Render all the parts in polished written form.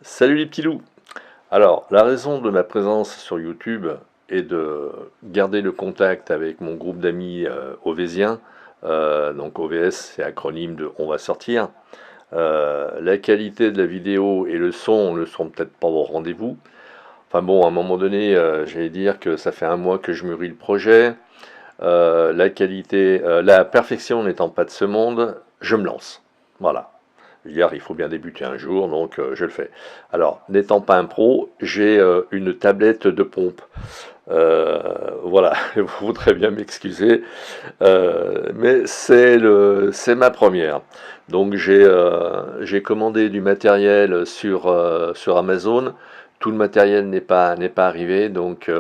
Salut les petits loups! Alors, la raison de ma présence sur YouTube est de garder le contact avec mon groupe d'amis ovésiens. Donc OVS, c'est acronyme de On va sortir. La qualité de la vidéo et le son ne sont peut-être pas au rendez-vous. Enfin bon, à un moment donné, j'allais dire que ça fait un mois que je mûris le projet. La perfection n'étant pas de ce monde, je me lance. Voilà. Hier, il faut bien débuter un jour, donc je le fais. Alors, n'étant pas un pro, j'ai une tablette de pompe. Voilà, vous voudrez bien m'excuser, mais c'est ma première. Donc j'ai commandé du matériel sur Amazon. Tout le matériel n'est pas arrivé, donc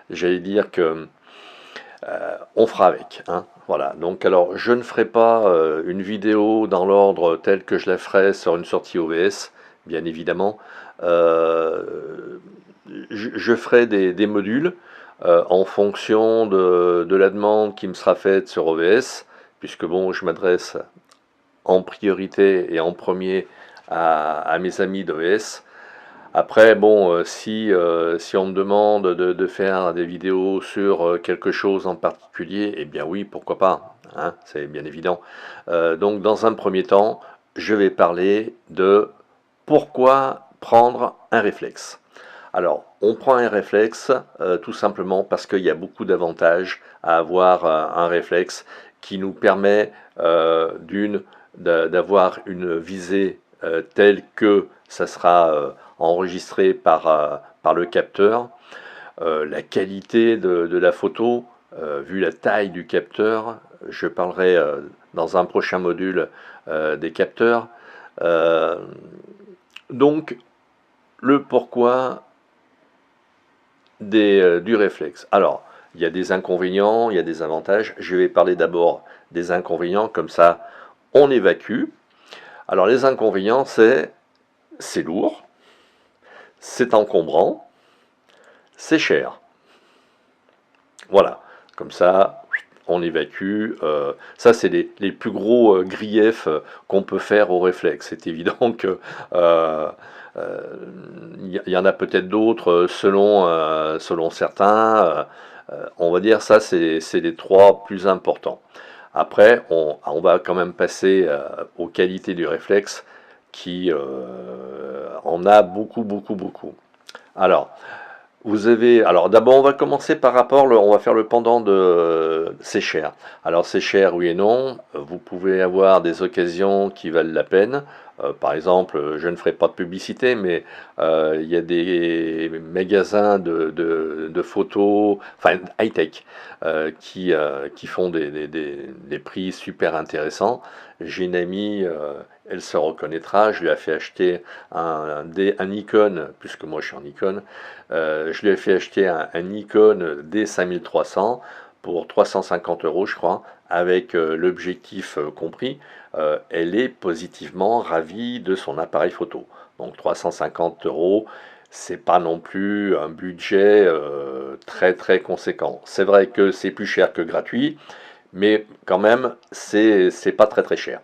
j'allais dire que on fera avec, hein. Voilà, donc alors je ne ferai pas une vidéo dans l'ordre tel que je la ferai sur une sortie OBS, bien évidemment. Je ferai des modules en fonction de la demande qui me sera faite sur OBS, puisque bon, je m'adresse en priorité et en premier à mes amis d'OBS. Après, bon, si on me demande de faire des vidéos sur quelque chose en particulier, eh bien oui, pourquoi pas, hein, c'est bien évident. Donc, dans un premier temps, je vais parler de pourquoi prendre un réflexe. Alors, on prend un réflexe tout simplement parce qu'il y a beaucoup d'avantages à avoir un réflexe qui nous permet d'avoir une visée telle que ça sera enregistré par le capteur. La qualité de la photo, vu la taille du capteur, je parlerai dans un prochain module des capteurs. Euh, donc, le pourquoi du réflexe. Alors, il y a des inconvénients, il y a des avantages. Je vais parler d'abord des inconvénients, comme ça on évacue. Alors les inconvénients, c'est lourd, c'est encombrant, c'est cher. Voilà, comme ça on évacue. Ça, c'est les plus gros griefs qu'on peut faire au réflexe. C'est évident que y en a peut-être d'autres selon certains. On va dire ça, c'est les trois plus importants. Après, on va quand même passer aux qualités du réflexe qui en a beaucoup, beaucoup, beaucoup. Alors, alors d'abord, on va commencer par rapport, on va faire le pendant de c'est cher. Alors c'est cher, oui et non. Vous pouvez avoir des occasions qui valent la peine. Par exemple, je ne ferai pas de publicité, mais il y a des magasins de photos, enfin high-tech, qui font des prix super intéressants. J'ai une amie, elle se reconnaîtra, je lui ai fait acheter un Nikon, puisque moi je suis en Nikon. Je lui ai fait acheter un Nikon D5300 pour 350 euros, je crois, avec l'objectif compris. Elle est positivement ravie de son appareil photo. Donc 350 euros, c'est pas non plus un budget très très conséquent. C'est vrai que c'est plus cher que gratuit, mais quand même, c'est pas très très cher.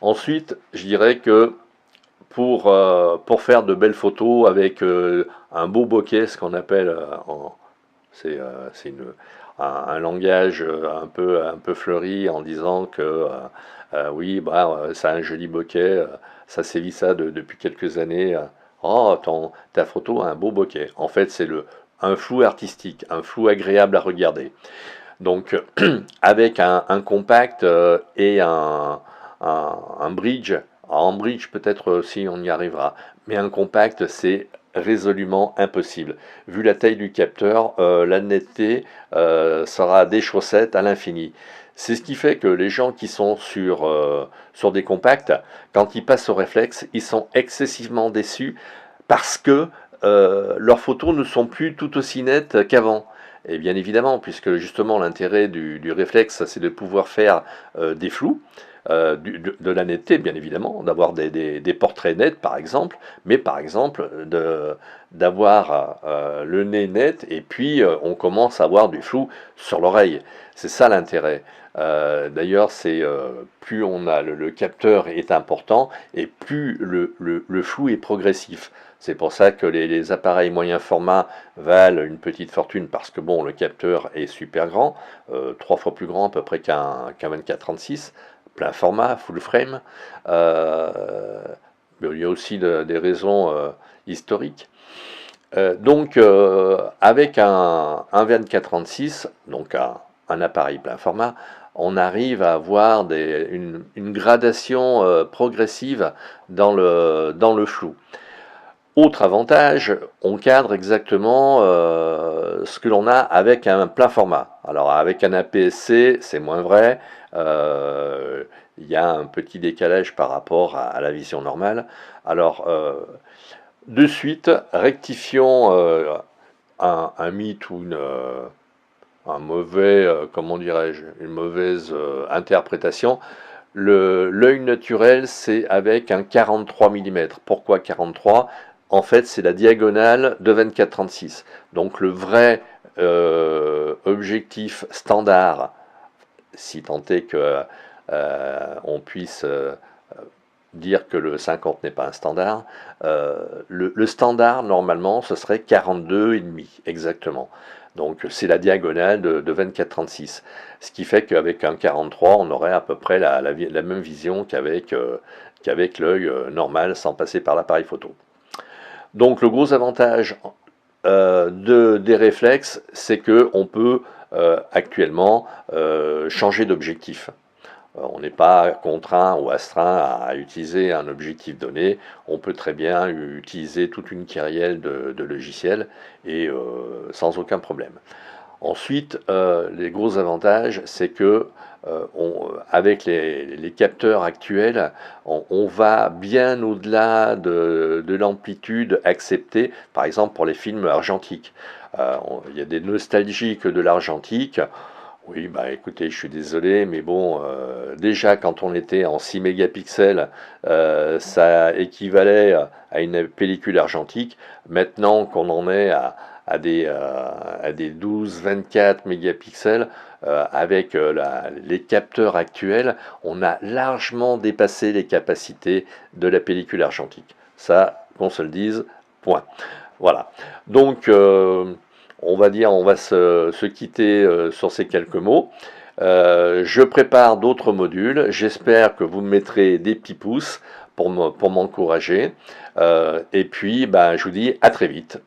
Ensuite, je dirais que pour faire de belles photos avec un beau bokeh, ce qu'on appelle, c'est un langage un peu fleuri en disant que oui, bah, c'est un joli bokeh, ça sévit ça depuis quelques années. Oh, ta photo a un beau bokeh. En fait, c'est un flou artistique, un flou agréable à regarder. Donc, avec un compact et un bridge, en bridge peut-être aussi on y arrivera, mais un compact c'est résolument impossible. Vu la taille du capteur, la netteté sera des chaussettes à l'infini. C'est ce qui fait que les gens qui sont sur des compacts, quand ils passent au réflexe, ils sont excessivement déçus parce que leurs photos ne sont plus tout aussi nettes qu'avant. Et bien évidemment, puisque justement l'intérêt du réflexe, c'est de pouvoir faire des flous. de la netteté, bien évidemment, d'avoir des portraits nets, par exemple, mais par exemple d'avoir le nez net, et puis on commence à avoir du flou sur l'oreille. C'est ça l'intérêt. D'ailleurs, plus le capteur est important, et plus le flou est progressif. C'est pour ça que les appareils moyen format valent une petite fortune, parce que bon, le capteur est super grand, 3 fois plus grand à peu près qu'un 24-36, plein format, full frame. Mais il y a aussi des raisons historiques. Donc, avec un 24-36, donc un appareil plein format, on arrive à avoir une gradation progressive dans le flou. Autre avantage, on cadre exactement ce que l'on a avec un plein format. Alors avec un APS-C, c'est moins vrai. Il y a un petit décalage par rapport à la vision normale. Alors, de suite, rectifions un mythe ou un mauvais, comment dirais-je, une mauvaise interprétation. L'œil naturel, c'est avec un 43 mm. Pourquoi 43? En fait, c'est la diagonale de 24-36. Donc le vrai objectif standard, si tant est que on puisse dire que le 50 n'est pas un standard, le standard, normalement, ce serait 42,5, exactement. Donc c'est la diagonale de 24-36. Ce qui fait qu'avec un 43, on aurait à peu près la même vision qu'avec l'œil normal, sans passer par l'appareil photo. Donc le gros avantage des réflexes, c'est qu'on peut actuellement changer d'objectif. On n'est pas contraint ou astreint à utiliser un objectif donné. On peut très bien utiliser toute une kyrielle de logiciels et sans aucun problème. Ensuite, les gros avantages, c'est que avec les capteurs actuels, on va bien au-delà de l'amplitude acceptée, par exemple pour les films argentiques. Il y a des nostalgiques de l'argentique. Oui, bah écoutez, je suis désolé, mais bon, déjà quand on était en 6 mégapixels, ça équivalait à une pellicule argentique. Maintenant qu'on en est à des 12-24 mégapixels, avec les capteurs actuels, on a largement dépassé les capacités de la pellicule argentique. Ça, qu'on se le dise, point. Voilà. Donc, on va dire, on va se quitter sur ces quelques mots. Je prépare d'autres modules. J'espère que vous me mettrez des petits pouces pour m'encourager. Et puis, ben, je vous dis à très vite.